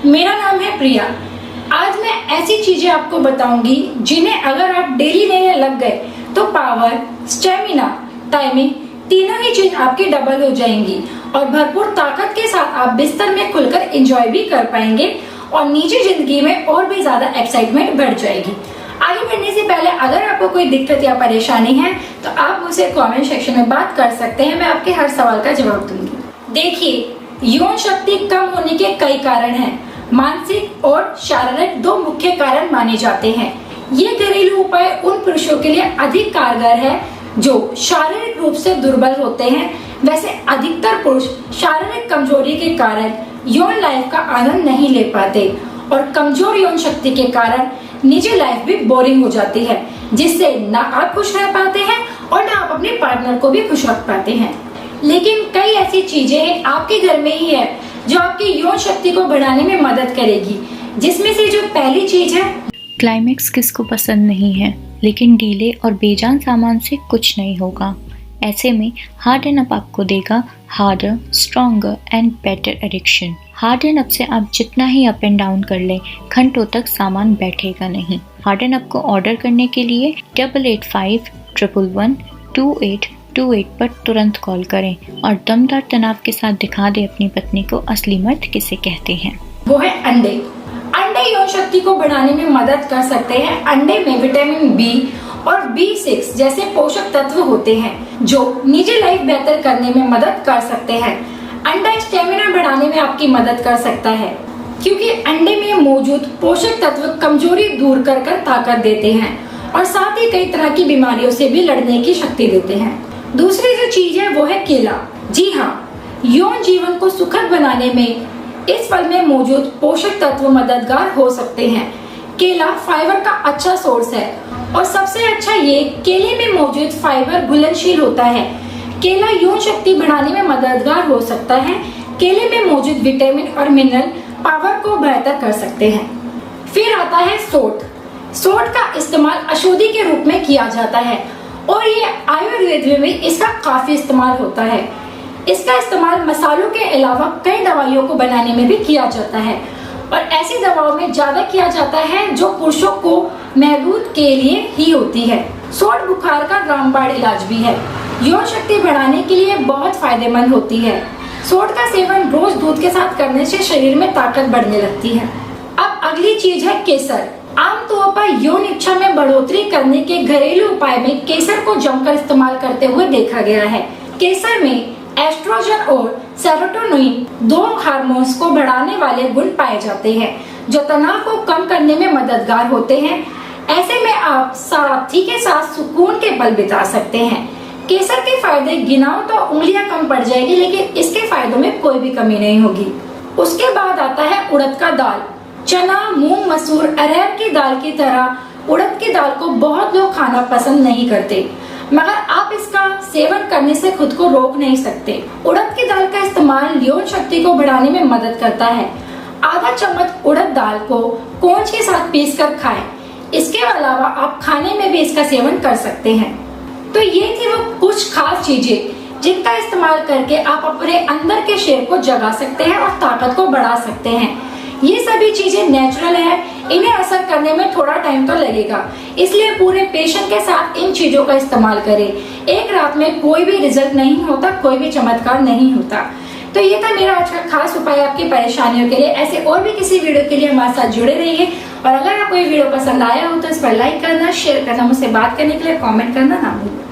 मेरा नाम है प्रिया। आज मैं ऐसी चीजें आपको बताऊंगी जिन्हें अगर आप डेली लेने लग गए तो पावर, स्टेमिना, टाइमिंग तीनों ही चीज आपकी डबल हो जाएंगी और भरपूर ताकत के साथ आप बिस्तर में खुलकर एंजॉय भी कर पाएंगे और निजी जिंदगी में और भी ज्यादा एक्साइटमेंट बढ़ जाएगी। आगे बढ़ने से पहले अगर आपको कोई दिक्कत या परेशानी है तो आप मुझसे कमेंट सेक्शन में बात कर सकते हैं, मैं आपके हर सवाल का जवाब दूंगी। देखिए, यौन शक्ति कम होने के कई कारण हैं। मानसिक और शारीरिक दो मुख्य कारण माने जाते हैं। ये घरेलू उपाय उन पुरुषों के लिए अधिक कारगर है जो शारीरिक रूप से दुर्बल होते हैं। वैसे अधिकतर पुरुष शारीरिक कमजोरी के कारण यौन लाइफ का आनंद नहीं ले पाते और कमजोर यौन शक्ति के कारण निजी लाइफ भी बोरिंग हो जाती है, जिससे ना आप खुश रह पाते हैं और ना आप अपने पार्टनर को भी खुश रख पाते हैं। लेकिन कई ऐसी चीजें आपके घर में ही है जो आपकी यौन शक्ति को बढ़ाने में मदद करेगी, जिसमें से जो पहली चीज है, क्लाइमेक्स किसको पसंद नहीं है, लेकिन डीले और बेजान सामान से कुछ नहीं होगा। ऐसे में हार्ड एंड अप आपको देगा harder, stronger and better addiction. Hard and up से आप जितना ही अप एंड डाउन कर लें, घंटों तक सामान बैठेगा नहीं। हार्ड एंड अप को ऑर्डर करने के लिए 8851112828 पर तुरंत कॉल करें और दमदार तनाव के साथ दिखा दें अपनी पत्नी को असली मर्द किसे कहते हैं। वो है अंडे। अंडे यौन शक्ति को बढ़ाने में मदद कर सकते हैं। अंडे में विटामिन बी और B6 जैसे पोषक तत्व होते हैं जो निजी लाइफ बेहतर करने में मदद कर सकते हैं। अंडा स्टेमिना बढ़ाने में आपकी मदद कर सकता है क्योंकि अंडे में मौजूद पोषक तत्व कमजोरी दूर कर ताकत देते हैं और साथ ही कई तरह की बीमारियों से भी लड़ने की शक्ति देते हैं। दूसरी जो चीज है वो है केला। जी हाँ, यौन जीवन को सुखद बनाने में इस फल में मौजूद पोषक तत्व मददगार हो सकते हैं। केला फाइबर का अच्छा सोर्स है और सबसे अच्छा ये केले में मौजूद फाइबर घुलनशील होता है। केला यौन शक्ति बढ़ाने में मददगार हो सकता है। केले में मौजूद विटामिन और मिनरल पावर को बेहतर कर सकते हैं। फिर आता है सोंठ। सोंठ का इस्तेमाल औषधि के रूप में किया जाता है और ये आयुर्वेद में भी इसका काफी इस्तेमाल होता है। इसका इस्तेमाल मसालों के अलावा कई दवाइयों को बनाने में भी किया जाता है और ऐसी दवाओं में ज्यादा किया जाता है जो पुरुषों को महबूद के लिए ही होती है। सोंठ बुखार का रामबाण इलाज भी है। यौन शक्ति बढ़ाने के लिए बहुत फायदेमंद होती है। सोंठ का सेवन रोज दूध के साथ करने से शरीर में ताकत बढ़ने लगती है। अब अगली चीज है केसर। आमतौर पर यौन इच्छा में बढ़ोतरी करने के घरेलू उपाय में केसर को जमकर इस्तेमाल करते हुए देखा गया है। केसर में एस्ट्रोजन और सेरोटोनिन दो हार्मोन्स को बढ़ाने वाले गुण पाए जाते हैं जो तनाव को कम करने में मददगार होते हैं। ऐसे में आप साथी के साथ सुकून के पल बिता सकते हैं। केसर के फायदे गिनाओ तो उंगलियां कम पड़ जाएगी, लेकिन इसके फायदों में कोई भी कमी नहीं होगी। उसके बाद आता है उड़द का दाल। चना, मूंग, मसूर, अरहर की दाल की तरह उड़द की दाल को बहुत लोग खाना पसंद नहीं करते, मगर आप इसका सेवन करने से खुद को रोक नहीं सकते। उड़द की दाल का इस्तेमाल यौन शक्ति को बढ़ाने में मदद करता है। आधा चम्मच उड़द दाल को कोंच के साथ पीसकर खाएं। इसके अलावा आप खाने में भी इसका सेवन कर सकते हैं। तो ये थी वो कुछ खास चीजें जिनका इस्तेमाल करके आप अपने अंदर के शेर को जगा सकते हैं और ताकत को बढ़ा सकते हैं। ये सभी चीजें नेचुरल है, इन्हें असर करने में थोड़ा टाइम तो लगेगा, इसलिए पूरे पेशेंस के साथ इन चीजों का इस्तेमाल करें। एक रात में कोई भी रिजल्ट नहीं होता, कोई भी चमत्कार नहीं होता। तो ये था मेरा आज का खास उपाय आपकी परेशानियों के लिए। ऐसे और भी किसी वीडियो के लिए हमारे साथ जुड़े रहिए और अगर आपको ये वीडियो पसंद आया हो तो इस पर लाइक करना, शेयर करना, मुझसे बात करने के लिए कमेंट करना ना भूलें।